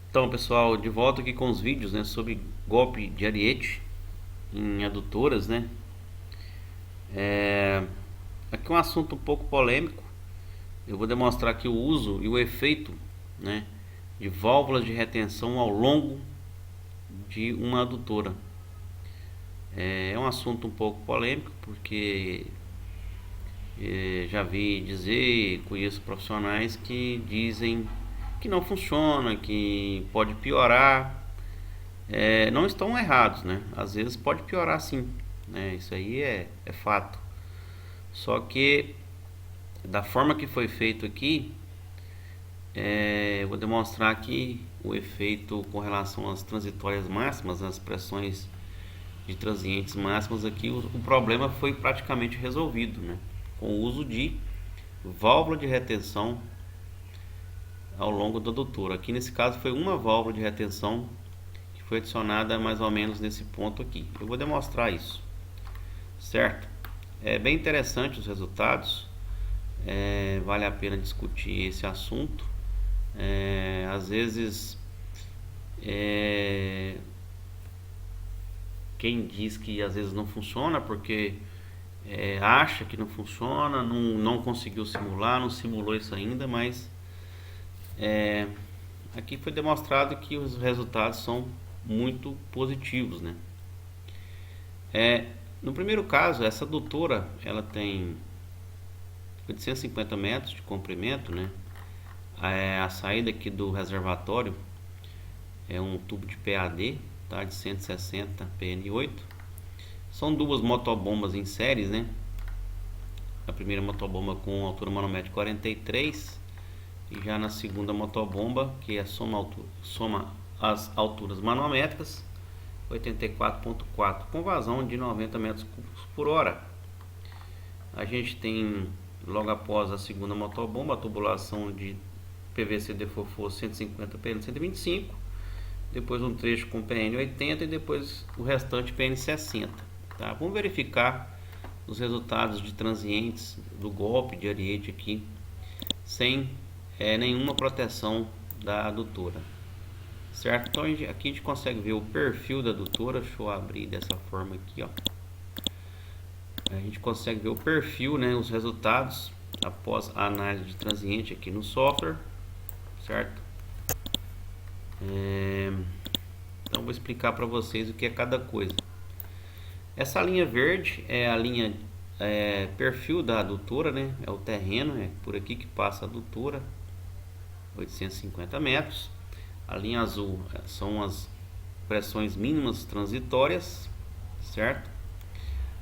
Então, pessoal, de volta aqui com os vídeos, né, sobre golpe de ariete em adutoras, né? Aqui é um assunto um pouco polêmico. Eu vou demonstrar aqui o uso e o efeito, né, de válvulas de retenção ao longo de uma adutora. É um assunto um pouco polêmico porque já vi dizer, conheço profissionais que dizem que não funciona, que pode piorar. Não estão errados, né? Às vezes pode piorar sim, né? Isso aí é fato. Só que da forma que foi feito aqui, eu vou demonstrar aqui o efeito com relação às transitórias máximas, às pressões de transientes máximas aqui. O problema foi praticamente resolvido, né? Com o uso de válvula de retenção ao longo da adutora. Aqui nesse caso foi uma válvula de retenção que foi adicionada mais ou menos nesse ponto aqui. Eu vou demonstrar isso, certo? É bem interessante os resultados. Vale a pena discutir esse assunto. Às vezes quem diz que às vezes não funciona porque acha que não funciona, não conseguiu simular, não simulou isso ainda, mas aqui foi demonstrado que os resultados são muito positivos, né? No primeiro caso, essa adutora ela tem 850 metros de comprimento, né? A saída aqui do reservatório é um tubo de PAD, tá? De 160 PN8. São duas motobombas em séries, né? A primeira motobomba com altura manométrica 43 e já na segunda motobomba, que é soma as alturas manométricas, 84.4, com vazão de 90 metros cúbicos por hora. A gente tem logo após a segunda motobomba a tubulação de PVC Defofô 150 PN 125, depois um trecho com PN 80 e depois o restante PN 60. Tá? Vamos verificar os resultados de transientes do golpe de ariete aqui sem nenhuma proteção da adutora, certo? Então aqui a gente consegue ver o perfil da adutora. Deixa eu abrir dessa forma aqui, ó. A gente consegue ver o perfil, né, os resultados após a análise de transiente aqui no software, certo? Então vou explicar para vocês o que é cada coisa. Essa linha verde é a linha perfil da adutora, né? É o terreno, é por aqui que passa a adutora, 850 metros. A linha azul são as pressões mínimas transitórias, certo?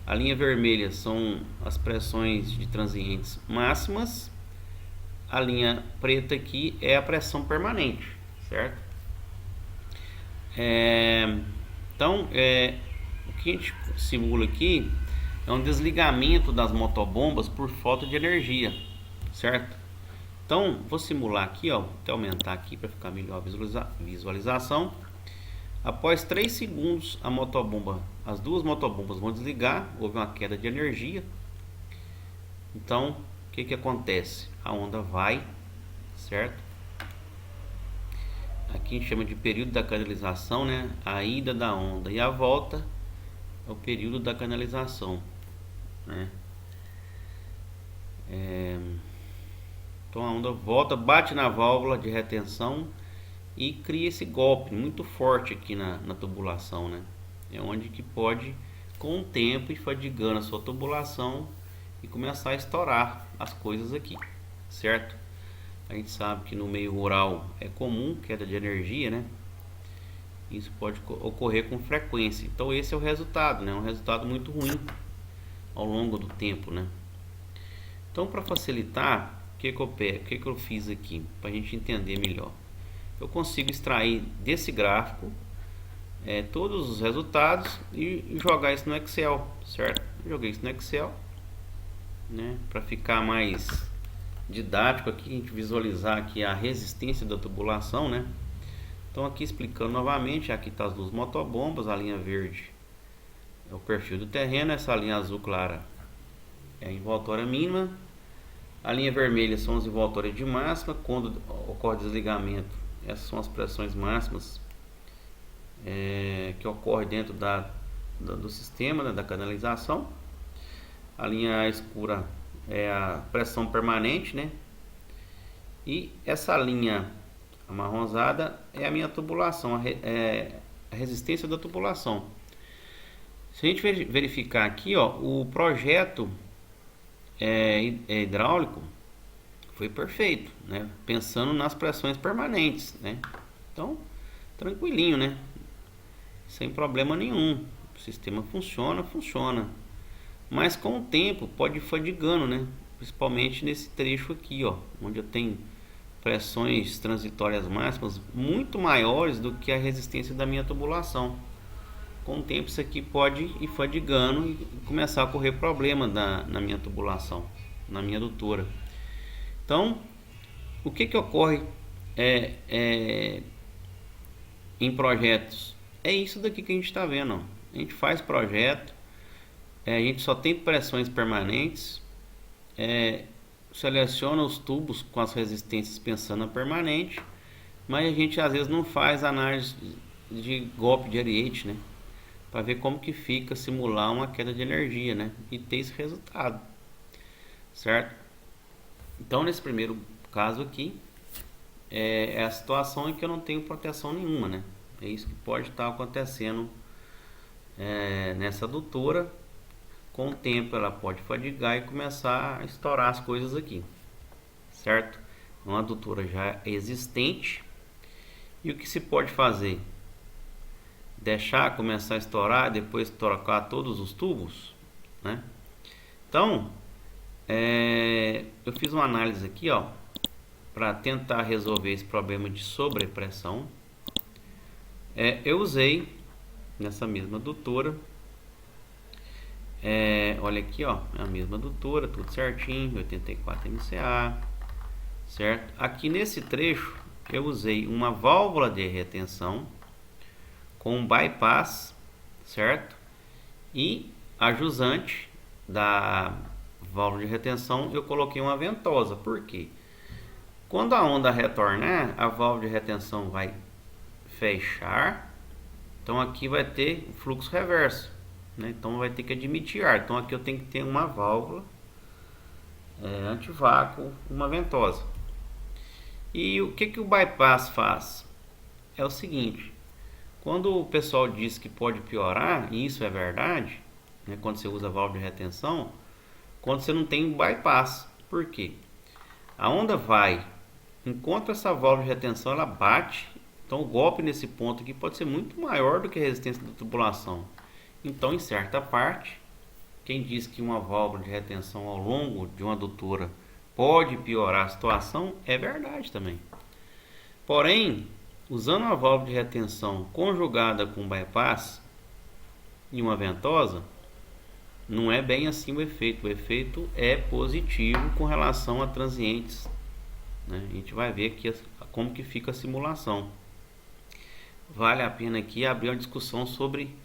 A linha vermelha são as pressões de transientes máximas. A linha preta aqui é a pressão permanente, certo? Então, o que a gente simula aqui é um desligamento das motobombas por falta de energia, certo? Então, vou simular aqui, ó, até aumentar aqui para ficar melhor a visualização. Após 3 segundos, as duas motobombas vão desligar, houve uma queda de energia. Então, o que acontece? A onda vai, certo? Aqui a gente chama de período da canalização, né? A ida da onda e a volta é o período da canalização, né? Então a onda volta, bate na válvula de retenção e cria esse golpe muito forte aqui na tubulação, né? É onde que pode, com o tempo, ir fadigando a sua tubulação e começar a estourar as coisas aqui, certo? A gente sabe que no meio rural é comum queda de energia, né? Isso pode ocorrer com frequência. Então esse é o resultado, né? Um resultado muito ruim ao longo do tempo, né? Então, para facilitar, o que eu fiz aqui para a gente entender melhor? Eu consigo extrair desse gráfico todos os resultados e jogar isso no Excel, certo? Eu joguei isso no Excel, né? Para ficar mais didático aqui, a gente visualizar aqui a resistência da tubulação, né? Então aqui explicando novamente, aqui está as duas motobombas, a linha verde é o perfil do terreno, essa linha azul clara é a envoltória mínima, a linha vermelha são as envoltórias de máxima. Quando ocorre desligamento Essas são as pressões máximas que ocorrem dentro do sistema, né, da canalização. A linha escura é a pressão permanente, né? E essa linha amarronzada é a minha tubulação, a resistência da tubulação. Se a gente verificar aqui, ó, o projeto hidráulico foi perfeito, né? Pensando nas pressões permanentes, né? Então, tranquilinho, né? Sem problema nenhum. O sistema funciona. Mas com o tempo pode ir fadigando, né? Principalmente nesse trecho aqui, ó, onde eu tenho pressões transitórias máximas muito maiores do que a resistência da minha tubulação. Com o tempo isso aqui pode ir fadigando e começar a ocorrer problema na minha tubulação, na minha adutora. Então, o que ocorre em projetos? É isso daqui que a gente está vendo, ó. A gente faz projeto, a gente só tem pressões permanentes, seleciona os tubos com as resistências pensando na permanente, mas a gente às vezes não faz análise de golpe de Ariete, né? Para ver como que fica simular uma queda de energia, né? E ter esse resultado, certo? Então nesse primeiro caso aqui é a situação em que eu não tenho proteção nenhuma, né? É isso que pode estar acontecendo nessa adutora. Com o tempo ela pode fadigar e começar a estourar as coisas aqui, certo? Uma adutora já existente. E o que se pode fazer? Deixar começar a estourar, depois trocar todos os tubos, né? Então, eu fiz uma análise aqui, ó, para tentar resolver esse problema de sobrepressão. Eu usei nessa mesma adutora. Olha aqui, ó, é a mesma adutora, tudo certinho, 84 MCA, certo? Aqui nesse trecho eu usei uma válvula de retenção com um bypass, certo? E a jusante da válvula de retenção eu coloquei uma ventosa. Por quê? Quando a onda retornar, a válvula de retenção vai fechar, então aqui vai ter fluxo reverso, né? Então vai ter que admitir ar. Então aqui eu tenho que ter uma válvula antivácuo, uma ventosa. E o que o bypass faz? É o seguinte: quando o pessoal diz que pode piorar, e isso é verdade, né, quando você usa válvula de retenção, quando você não tem bypass. Por quê? A onda vai, enquanto essa válvula de retenção ela bate, então o golpe nesse ponto aqui pode ser muito maior do que a resistência da tubulação. Então, em certa parte, quem diz que uma válvula de retenção ao longo de uma adutora pode piorar a situação, é verdade também. Porém, usando uma válvula de retenção conjugada com bypass e uma ventosa, não é bem assim o efeito. O efeito é positivo com relação a transientes, né? A gente vai ver aqui como que fica a simulação. Vale a pena aqui abrir uma discussão sobre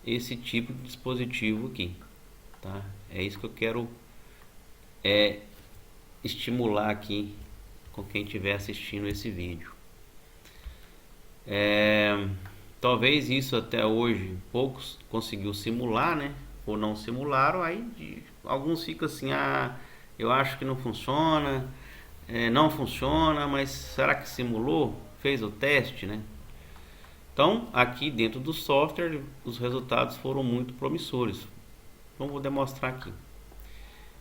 esse tipo de dispositivo aqui, tá? É isso que eu quero estimular aqui com quem estiver assistindo esse vídeo. Talvez isso até hoje poucos conseguiu simular, né? Ou não simularam, aí alguns ficam assim, eu acho que não funciona, não funciona, mas será que simulou? Fez o teste, né? Então, aqui dentro do software, os resultados foram muito promissores. Então, vou demonstrar aqui.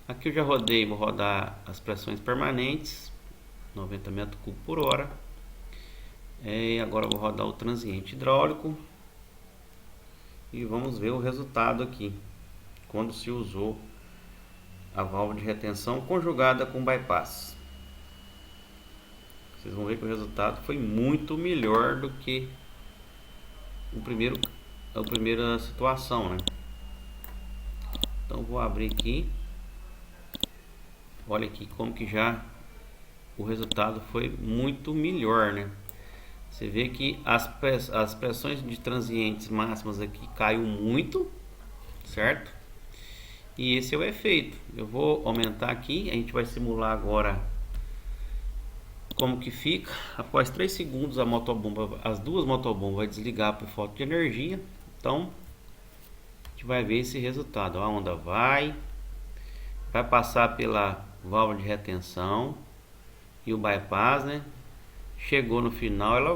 Aqui eu já rodei, vou rodar as pressões permanentes, 90 metros cúbicos por hora. Agora eu vou rodar o transiente hidráulico. E vamos ver o resultado aqui, quando se usou a válvula de retenção conjugada com bypass. Vocês vão ver que o resultado foi muito melhor do que a primeira situação, né? Então vou abrir aqui. Olha aqui como que já o resultado foi muito melhor, né? Você vê que as pressões de transientes máximas aqui caiu muito, certo? E esse é o efeito. Eu vou aumentar aqui, a gente vai simular agora como que fica. Após 3 segundos a motobomba, as duas motobombas vai desligar por falta de energia. Então a gente vai ver esse resultado. A onda vai passar pela válvula de retenção e o bypass, né? Chegou no final, ela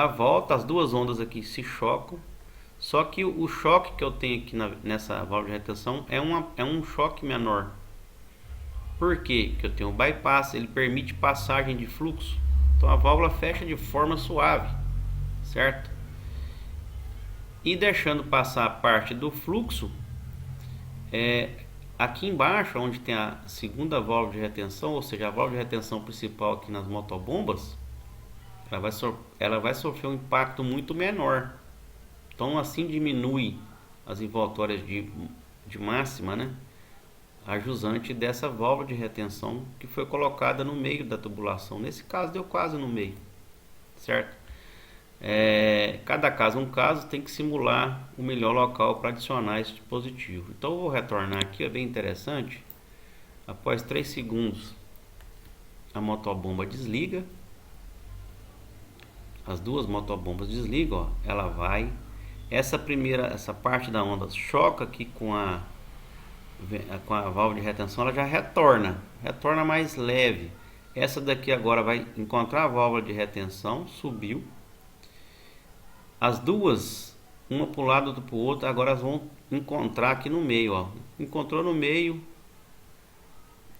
volta, as duas ondas aqui se chocam. Só que o choque que eu tenho aqui nessa válvula de retenção é um choque menor. Por quê? Que eu tenho o bypass, ele permite passagem de fluxo. Então a válvula fecha de forma suave, certo? E deixando passar a parte do fluxo, aqui embaixo, onde tem a segunda válvula de retenção, ou seja, a válvula de retenção principal aqui nas motobombas, ela vai sofrer um impacto muito menor. Então assim diminui as envoltórias de máxima, né? A jusante dessa válvula de retenção que foi colocada no meio da tubulação. Nesse caso deu quase no meio, certo? Cada caso um caso, tem que simular o melhor local para adicionar esse dispositivo. Então eu vou retornar aqui, é bem interessante. Após 3 segundos a motobomba desliga, as duas motobombas desligam, ó, ela vai, essa parte da onda choca aqui com a válvula de retenção, ela já retorna mais leve. Essa daqui agora vai encontrar a válvula de retenção, subiu. As duas, uma para o lado, outra para o outro, agora elas vão encontrar aqui no meio, ó. Encontrou no meio,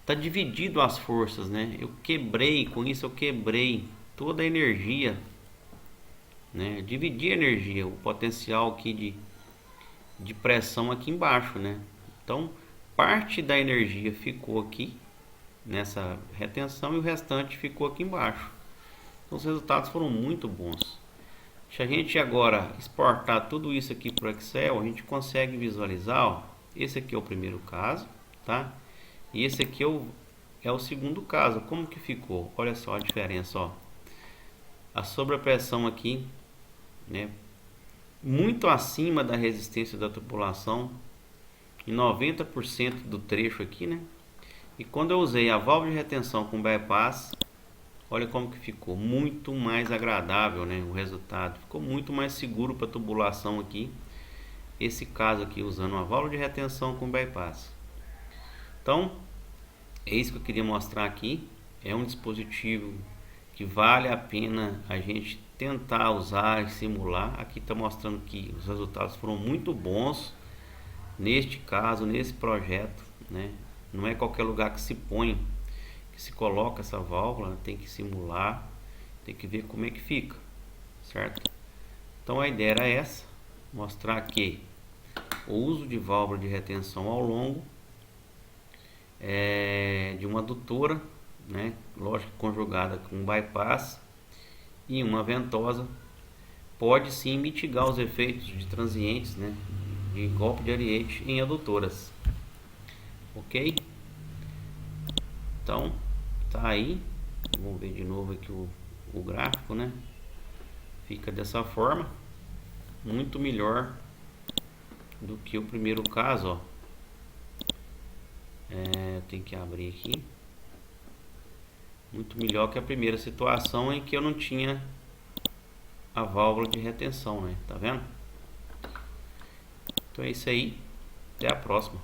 tá dividido as forças, né? Com isso eu quebrei toda a energia, né? Dividi a energia, o potencial aqui de pressão aqui embaixo, né? Então parte da energia ficou aqui nessa retenção e o restante ficou aqui embaixo. Então os resultados foram muito bons. Se a gente agora exportar tudo isso aqui para o Excel, a gente consegue visualizar, ó, esse aqui é o primeiro caso, tá? E esse aqui é o segundo caso. Como que ficou? Olha só a diferença, ó. A sobrepressão aqui, né, muito acima da resistência da tubulação, em 90% do trecho aqui, né? E quando eu usei a válvula de retenção com bypass, olha como que ficou muito mais agradável, né? O resultado ficou muito mais seguro para tubulação aqui. Esse caso aqui usando uma válvula de retenção com bypass. Então é isso que eu queria mostrar aqui. É um dispositivo que vale a pena a gente tentar usar e simular. Aqui está mostrando que os resultados foram muito bons neste caso, nesse projeto, né? Não é qualquer lugar que se põe, que se coloca essa válvula, tem que simular, tem que ver como é que fica, certo? Então a ideia era essa, mostrar que o uso de válvula de retenção ao longo de uma adutora, né, lógico, conjugada com bypass e uma ventosa, pode sim mitigar os efeitos de transientes, né, de golpe de ariete em adutoras. Ok? Então tá aí, vamos ver de novo aqui o gráfico, né? Fica dessa forma, muito melhor do que o primeiro caso, ó. Tem que abrir aqui. Muito melhor que a primeira situação em que eu não tinha a válvula de retenção, né? Tá vendo? Então é isso aí, até a próxima.